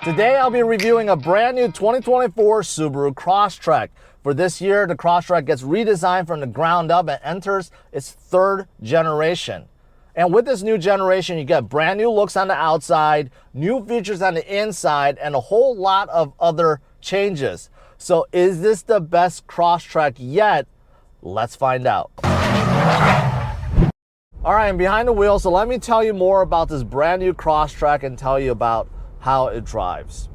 Today I'll be reviewing a brand new 2024 Subaru Crosstrek. For this year, the Crosstrek gets redesigned from the ground up and enters its third generation. And with this new generation, you get brand new looks on the outside, new features on the inside, and a whole lot of other changes. So is this the best Crosstrek yet? Let's find out. All right, I'm behind the wheel, so let me tell you more about this brand new Crosstrek and tell you about how it drives.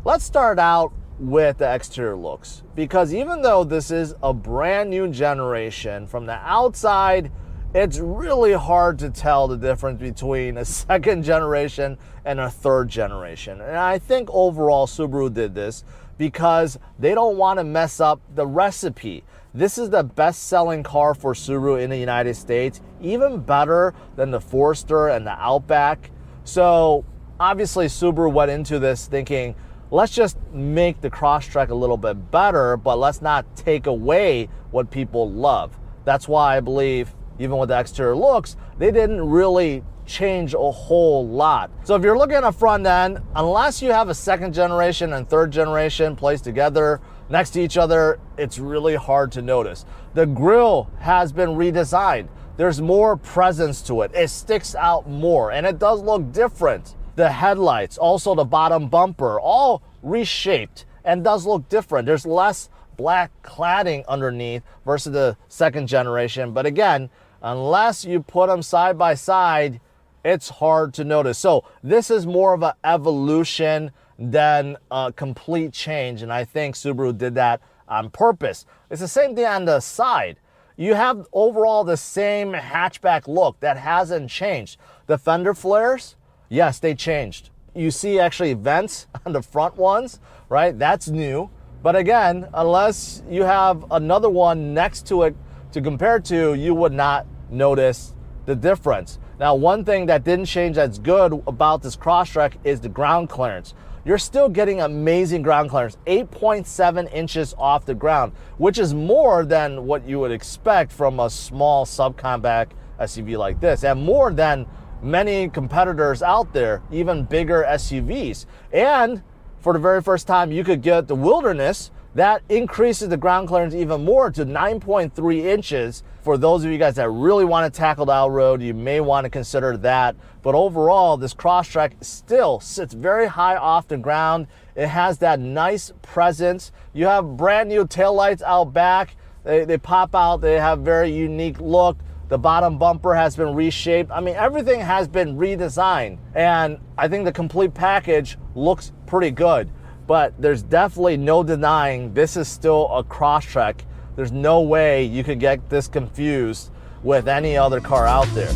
Let's start out with the exterior looks, because even though this is a brand new generation, from the outside it's really hard to tell the difference between a second generation and a third generation. And I think overall Subaru did this because they don't want to mess up the recipe. This is the best-selling car for Subaru in the United States, even better than the Forester and the Outback. So obviously Subaru went into this thinking, let's just make the Crosstrek a little bit better, but let's not take away what people love. That's why I believe, even with the exterior looks, they didn't really change a whole lot. So if you're looking at a front end, unless you have a second generation and third generation placed together next to each other, it's really hard to notice. The grille has been redesigned. There's more presence to it. It sticks out more, and it does look different. The headlights, also the bottom bumper, all reshaped and does look different. There's less black cladding underneath versus the second generation. But again, unless you put them side by side, it's hard to notice. So this is more of an evolution than a complete change. And I think Subaru did that on purpose. It's the same thing on the side. You have overall the same hatchback look that hasn't changed. The fender flares, yes, they changed. You see actually vents on the front ones, right? That's new. But again, unless you have another one next to it to compare to, you would not notice the difference. Now, one thing that didn't change that's good about this Crosstrek is the ground clearance. You're still getting amazing ground clearance, 8.7 inches off the ground, which is more than what you would expect from a small subcompact SUV like this, and more than many competitors out there, even bigger SUVs. And for the very first time, you could get the Wilderness. That increases the ground clearance even more to 9.3 inches. For those of you guys that really want to tackle the out-road, you may want to consider that. But overall, this Crosstrek still sits very high off the ground. It has that nice presence. You have brand new taillights out back. They pop out. They have very unique look. The bottom bumper has been reshaped. I mean, everything has been redesigned. And I think the complete package looks pretty good. But there's definitely no denying this is still a Crosstrek. There's no way you could get this confused with any other car out there.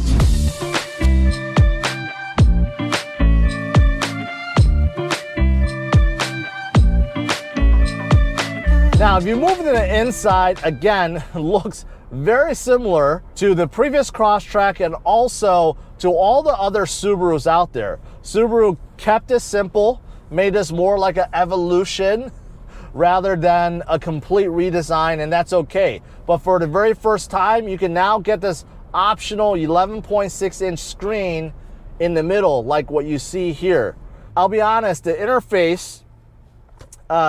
Now, if you move to the inside, again, it looks very similar to the previous Crosstrek and also to all the other Subarus out there. Subaru kept it simple, made this more like an evolution rather than a complete redesign, and that's okay. But for the very first time, you can now get this optional 11.6-inch screen in the middle, like what you see here. I'll be honest, the interface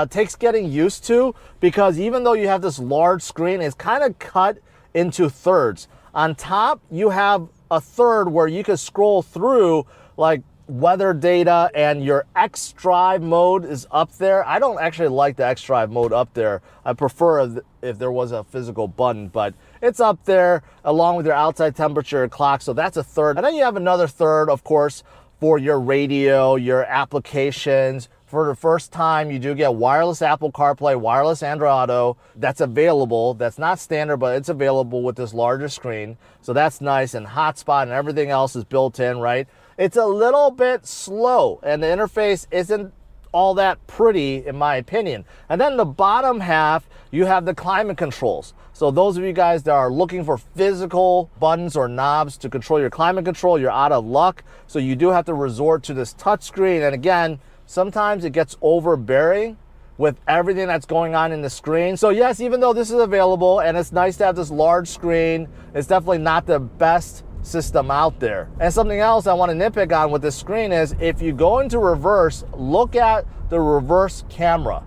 takes getting used to, because even though you have this large screen, it's kind of cut into thirds. On top, you have a third where you can scroll through like weather data, and your X-Drive mode is up there. I don't actually like the X-Drive mode up there. I prefer if there was a physical button, but it's up there along with your outside temperature clock, so that's a third. And then you have another third, of course, for your radio, your applications. For the first time, you do get wireless Apple CarPlay, wireless Android Auto. That's available. That's not standard, but it's available with this larger screen. So that's nice, and hotspot and everything else is built in, right? It's a little bit slow, and the interface isn't all that pretty, in my opinion. And then the bottom half, you have the climate controls. So those of you guys that are looking for physical buttons or knobs to control your climate control, you're out of luck. So you do have to resort to this touch screen. And again, sometimes it gets overbearing with everything that's going on in the screen. So yes, even though this is available and it's nice to have this large screen, it's definitely not the best system out there. And something else I want to nitpick on with this screen is if you go into reverse, look at the reverse camera.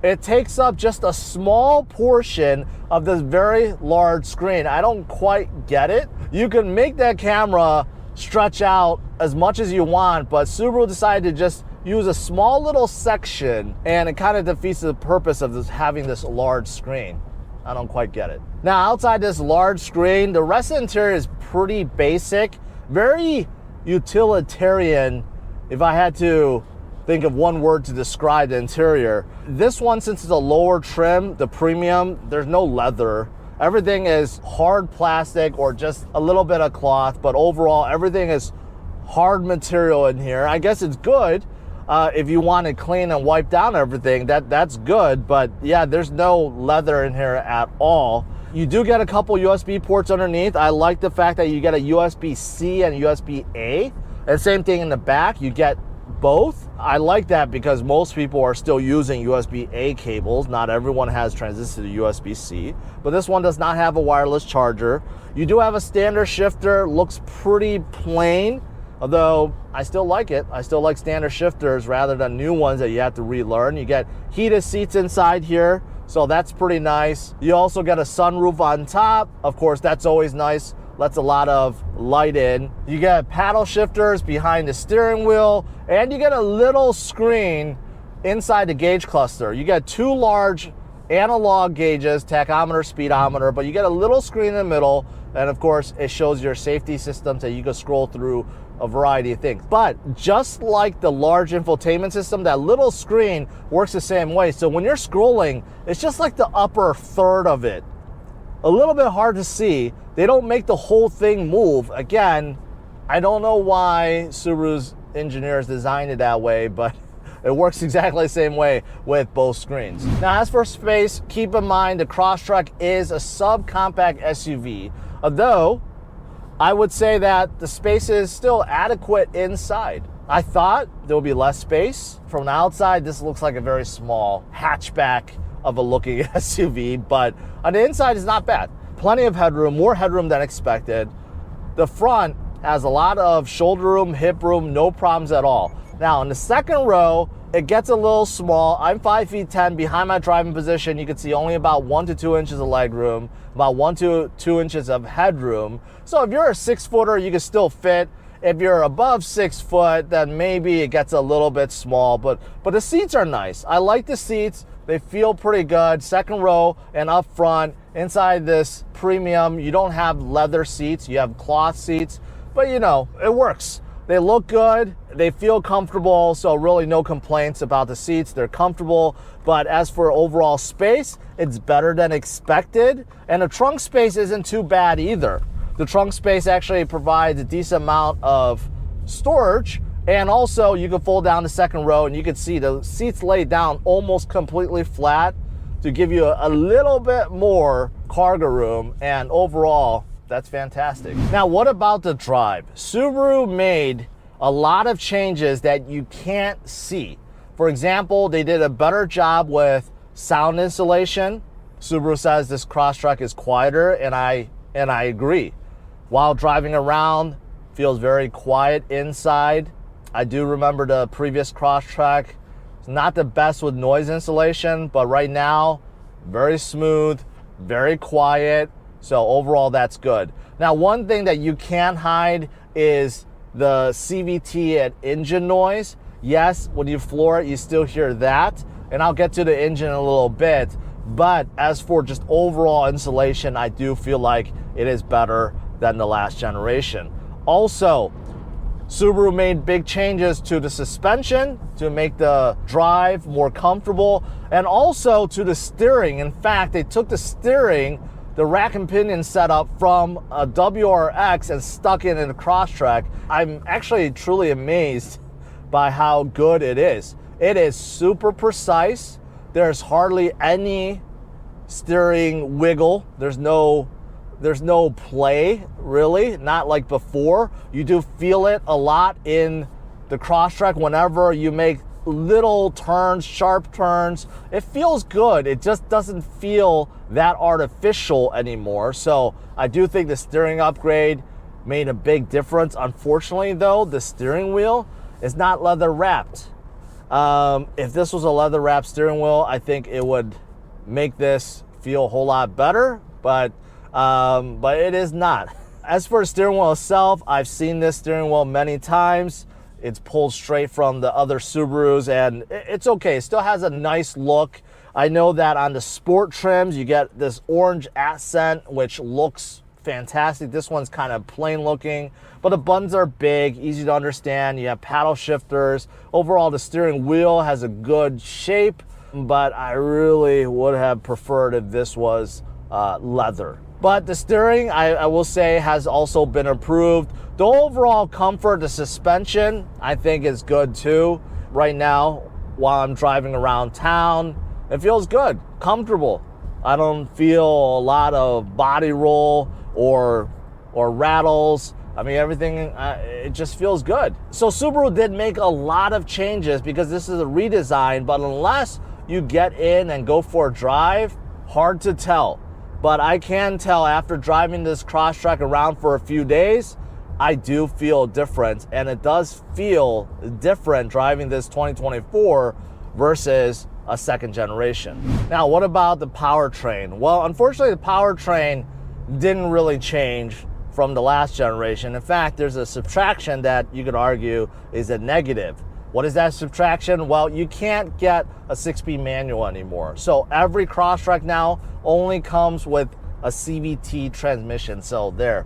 It takes up just a small portion of this very large screen. I don't quite get it. You can make that camera stretch out as much as you want, but Subaru decided to just use a small little section, and it kind of defeats the purpose of having this large screen. I don't quite get it. Now, outside this large screen, the rest of the interior is pretty basic, very utilitarian, if I had to think of one word to describe the interior. This one, since it's a lower trim, the premium, there's no leather. Everything is hard plastic or just a little bit of cloth, but overall, everything is hard material in here. I guess it's good. If you want to clean and wipe down everything, that's good. But yeah, there's no leather in here at all. You do get a couple USB ports underneath. I like the fact that you get a USB-C and USB-A. And same thing in the back, you get both. I like that because most people are still using USB-A cables. Not everyone has transitioned to USB-C, but this one does not have a wireless charger. You do have a standard shifter, looks pretty plain, although I still like it. I still like standard shifters rather than new ones that you have to relearn. You get heated seats inside here, so that's pretty nice. You also get a sunroof on top. Of course, that's always nice. Lets a lot of light in. You get paddle shifters behind the steering wheel, and you get a little screen inside the gauge cluster. You get two large analog gauges, tachometer, speedometer, but you get a little screen in the middle, and of course, it shows your safety systems that you can scroll through a variety of things. But just like the large infotainment system, that little screen works the same way. So when you're scrolling, it's just like the upper third of it. A little bit hard to see. They don't make the whole thing move. Again, I don't know why Subaru's engineers designed it that way, but it works exactly the same way with both screens. Now, as for space, keep in mind the Crosstrek is a subcompact SUV, although I would say that the space is still adequate inside. I thought there would be less space. From the outside, this looks like a very small hatchback of a looking SUV, but on the inside is not bad. Plenty of headroom, more headroom than expected. The front has a lot of shoulder room, hip room, no problems at all. Now in the second row, it gets a little small. I'm 5'10". Behind my driving position, you can see only about 1 to 2 inches of leg room, about 1 to 2 inches of headroom. So if you're a 6-footer, you can still fit. If you're above 6 foot, then maybe it gets a little bit small, but the seats are nice. I like the seats. They feel pretty good. Second row and up front. Inside this premium, you don't have leather seats, you have cloth seats, but you know, it works. They look good, they feel comfortable, so really no complaints about the seats. They're comfortable, but as for overall space, it's better than expected, and the trunk space isn't too bad either. The trunk space actually provides a decent amount of storage, and also you can fold down the second row and you can see the seats laid down almost completely flat to give you a little bit more cargo room, and overall, that's fantastic. Now, what about the drive? Subaru made a lot of changes that you can't see. For example, they did a better job with sound insulation. Subaru says this Crosstrek is quieter, and I agree. While driving around, feels very quiet inside. I do remember the previous Crosstrek. It's not the best with noise insulation, but right now, very smooth, very quiet. So overall, that's good. Now, one thing that you can't hide is the CVT and engine noise. Yes, when you floor it, you still hear that. And I'll get to the engine in a little bit. But as for just overall insulation, I do feel like it is better than the last generation. Also, Subaru made big changes to the suspension to make the drive more comfortable, and also to the steering. In fact, they took the steering, the rack and pinion setup from a WRX and stuck it in a Crosstrek. I'm actually truly amazed by how good it is. It is super precise. There's hardly any steering wiggle. There's no play, really, not like before. You do feel it a lot in the Crosstrek whenever you make little turns, sharp turns. It feels good. It just doesn't feel that artificial anymore. So I do think the steering upgrade made a big difference. Unfortunately though, the steering wheel is not leather wrapped. If this was a leather wrapped steering wheel, I think it would make this feel a whole lot better, but it is not. As for the steering wheel itself, I've seen this steering wheel many times. It's pulled straight from the other Subarus, and it's okay. It still has a nice look. I know that on the sport trims, you get this orange accent, which looks fantastic. This one's kind of plain looking, but the buttons are big, easy to understand. You have paddle shifters. Overall, the steering wheel has a good shape, but I really would have preferred if this was leather. But the steering, I will say, has also been improved. The overall comfort, the suspension, I think is good too. Right now, while I'm driving around town, it feels good, comfortable. I don't feel a lot of body roll or rattles. I mean, everything, it just feels good. So Subaru did make a lot of changes because this is a redesign, but unless you get in and go for a drive, hard to tell. But I can tell after driving this Crosstrek around for a few days, I do feel different, and it does feel different driving this 2024 versus a second generation. Now, what about the powertrain? Well, unfortunately, the powertrain didn't really change from the last generation. In fact, there's a subtraction that you could argue is a negative. What is that subtraction? Well, you can't get a 6-speed manual anymore. So every Crosstrek now only comes with a CVT transmission. So there,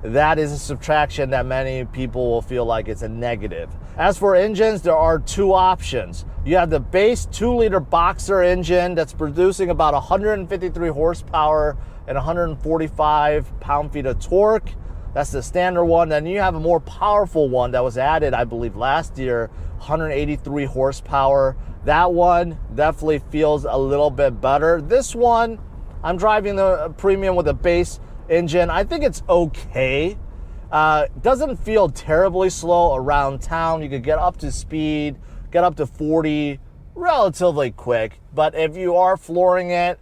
that is a subtraction that many people will feel like it's a negative. As for engines, there are two options. You have the base 2-liter boxer engine that's producing about 153 horsepower and 145 pound-feet of torque. That's the standard one. Then you have a more powerful one that was added, I believe, last year, 183 horsepower. That one definitely feels a little bit better. This one, I'm driving the premium with a base engine. I think it's okay. Doesn't feel terribly slow around town. You could get up to speed, get up to 40 relatively quick. But if you are flooring it,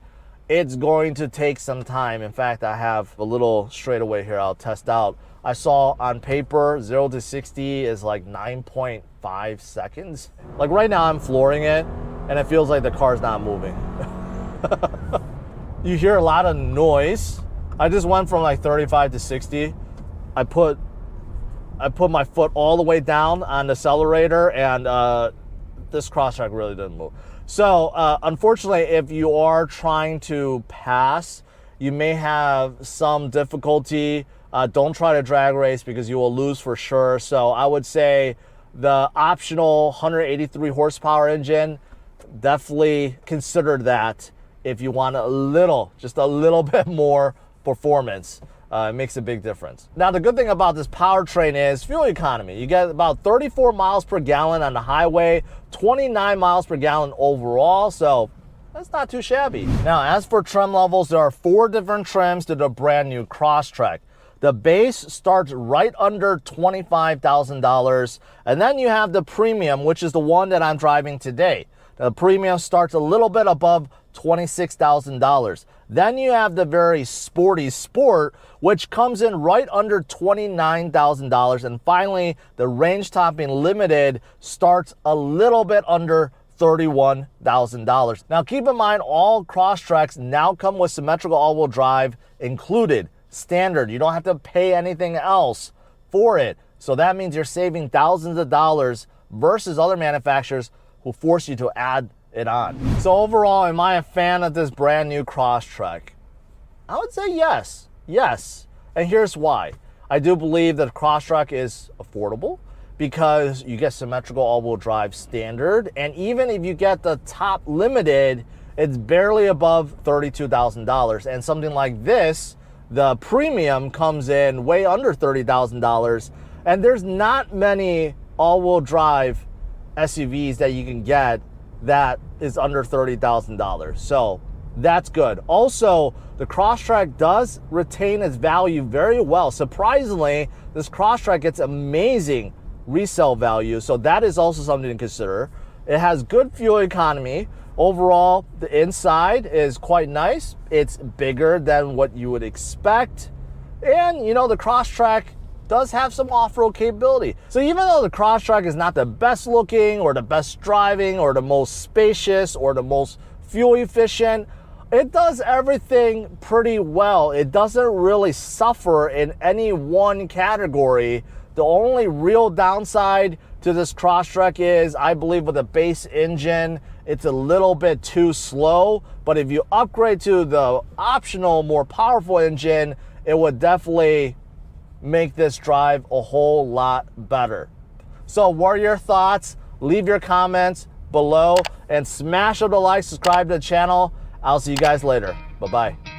it's going to take some time. In fact, I have a little straightaway here I'll test out. I saw on paper 0 to 60 is like 9.5 seconds. Like right now I'm flooring it and it feels like the car's not moving. You hear a lot of noise. I just went from like 35 to 60. I put my foot all the way down on the accelerator, and this Crosstrek really didn't move. So unfortunately, if you are trying to pass, you may have some difficulty. Don't try to drag race because you will lose for sure. So I would say the optional 183 horsepower engine, definitely consider that if you want just a little bit more performance. It makes a big difference. Now, the good thing about this powertrain is fuel economy. You get about 34 miles per gallon on the highway, 29 miles per gallon overall, so that's not too shabby. Now, as for trim levels, there are 4 different trims to the brand new Crosstrek. The base starts right under $25,000, and then you have the premium, which is the one that I'm driving today. The premium starts a little bit above $26,000. Then you have the very sporty Sport, which comes in right under $29,000. And finally, the range topping Limited starts a little bit under $31,000. Now keep in mind, all Crosstreks now come with symmetrical all-wheel drive included, standard. You don't have to pay anything else for it. So that means you're saving thousands of dollars versus other manufacturers who force you to add it on. So overall, am I a fan of this brand new Crosstrek? I would say yes. Yes. And here's why. I do believe that Crosstrek is affordable because you get symmetrical all-wheel drive standard, and even if you get the top Limited, it's barely above $32,000. And something like this, the premium, comes in way under $30,000, and there's not many all-wheel drive SUVs that you can get that is under $30,000. So that's good. Also, the Crosstrek does retain its value very well. Surprisingly, this Crosstrek gets amazing resale value, so that is also something to consider. It has good fuel economy. Overall, the inside is quite nice. It's bigger than what you would expect. And, you know, the Crosstrek does have some off-road capability. So even though the Crosstrek is not the best looking or the best driving or the most spacious or the most fuel efficient, it does everything pretty well. It doesn't really suffer in any one category. The only real downside to this Crosstrek is, I believe, with a base engine, it's a little bit too slow. But if you upgrade to the optional, more powerful engine, it would definitely make this drive a whole lot better. So what are your thoughts? Leave your comments below and smash up the like, subscribe to the channel. I'll see you guys later. Bye-bye.